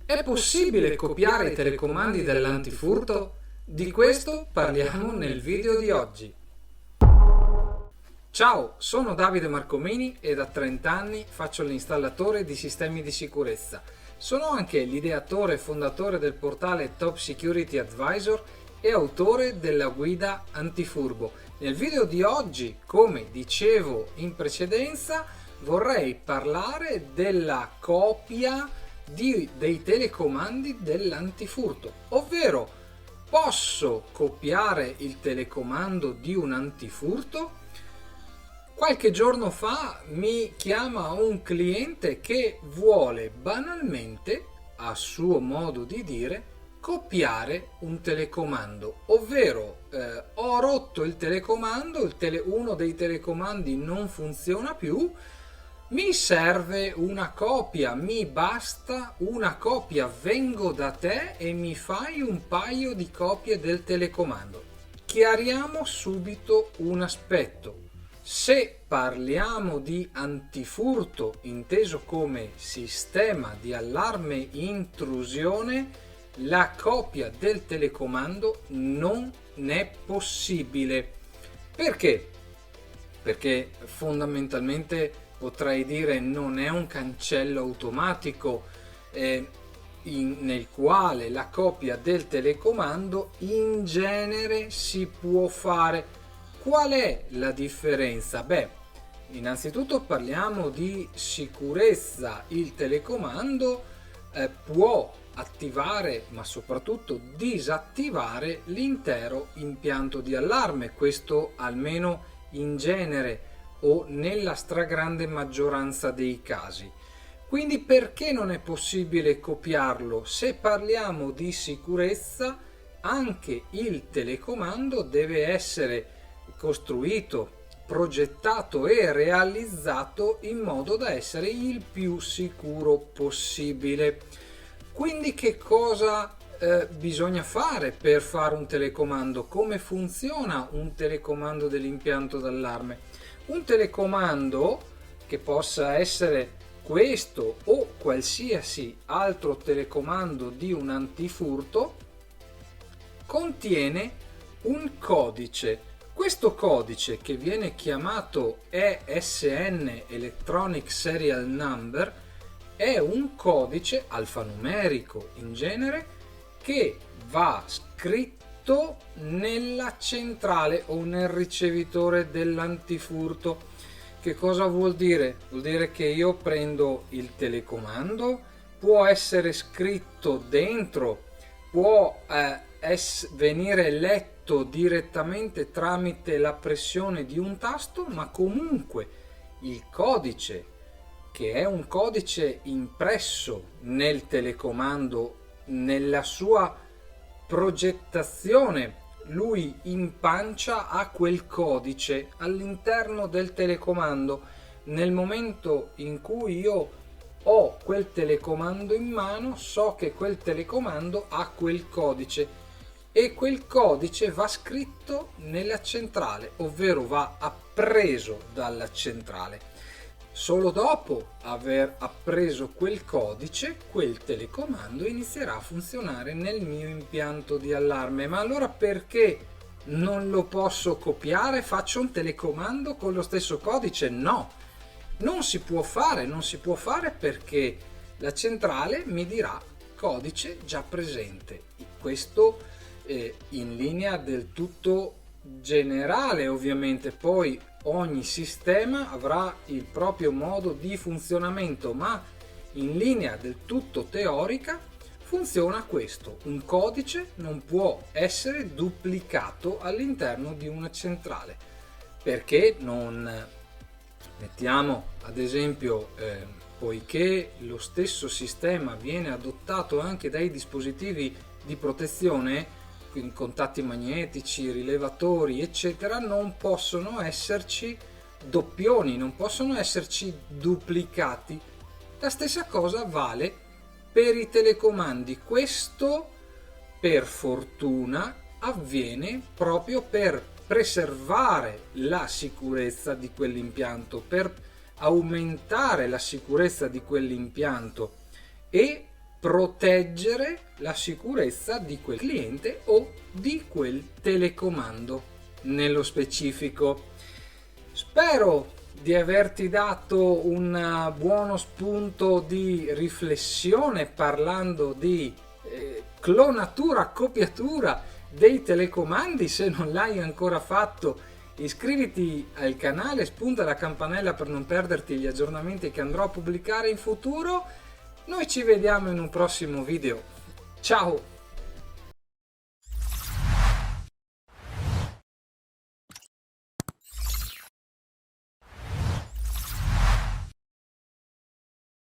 È possibile copiare i telecomandi dell'antifurto? Di questo parliamo nel video di oggi. Ciao, sono Davide Marcomini e da 30 anni faccio l'installatore di sistemi di sicurezza. Sono anche l'ideatore e fondatore del portale Top Security Advisor e autore della guida antifurbo. Nel video di oggi, come dicevo in precedenza, vorrei parlare della copia dei telecomandi dell'antifurto, ovvero posso copiare il telecomando di un antifurto? Qualche giorno fa mi chiama un cliente che vuole banalmente, a suo modo di dire, copiare un telecomando, ovvero ho rotto il telecomando, uno dei telecomandi non funziona più, mi serve una copia, mi basta una copia, vengo da te e mi fai un paio di copie del telecomando. Chiariamo subito un aspetto. Se parliamo di antifurto, inteso come sistema di allarme intrusione, la copia del telecomando non è possibile. Perché? Perché fondamentalmente potrei dire non è un cancello automatico nel quale la copia del telecomando in genere si può fare. Qual è la differenza? Beh, innanzitutto parliamo di sicurezza. Il telecomando può attivare ma soprattutto disattivare l'intero impianto di allarme, questo almeno in genere o nella stragrande maggioranza dei casi. Quindi perché non è possibile copiarlo? Se parliamo di sicurezza, anche il telecomando deve essere costruito, progettato e realizzato in modo da essere il più sicuro possibile. Quindi che cosa bisogna fare per fare un telecomando? Come funziona un telecomando dell'impianto d'allarme? Un telecomando, che possa essere questo o qualsiasi altro telecomando di un antifurto, contiene un codice. Questo codice, che viene chiamato ESN, Electronic Serial Number, è un codice alfanumerico in genere che va scritto nella centrale o nel ricevitore dell'antifurto. Che cosa vuol dire? Vuol dire che io prendo il telecomando, può essere scritto dentro, può venire letto direttamente tramite la pressione di un tasto, ma comunque il codice, che è un codice impresso nel telecomando, nella sua progettazione, lui impancia a quel codice all'interno del telecomando. Nel momento in cui io ho quel telecomando in mano, so che quel telecomando ha quel codice e quel codice va scritto nella centrale, ovvero va appreso dalla centrale. Solo dopo aver appreso quel codice, quel telecomando inizierà a funzionare nel mio impianto di allarme. Ma allora perché non lo posso copiare? Faccio un telecomando con lo stesso codice? No, non si può fare perché la centrale mi dirà codice già presente. Questo in linea del tutto generale, ovviamente. Poi ogni sistema avrà il proprio modo di funzionamento, ma in linea del tutto teorica funziona questo: un codice non può essere duplicato all'interno di una centrale. Perché non mettiamo ad esempio, poiché lo stesso sistema viene adottato anche dai dispositivi di protezione, quindi contatti magnetici, rilevatori eccetera, non possono esserci doppioni, non possono esserci duplicati. La stessa cosa vale per i telecomandi. Questo per fortuna avviene proprio per preservare la sicurezza di quell'impianto, per aumentare la sicurezza di quell'impianto e proteggere la sicurezza di quel cliente o di quel telecomando nello specifico. Spero di averti dato un buono spunto di riflessione parlando di clonatura, copiatura dei telecomandi. Se non l'hai ancora fatto, iscriviti al canale, spunta la campanella per non perderti gli aggiornamenti che andrò a pubblicare in futuro. Noi ci vediamo in un prossimo video. Ciao!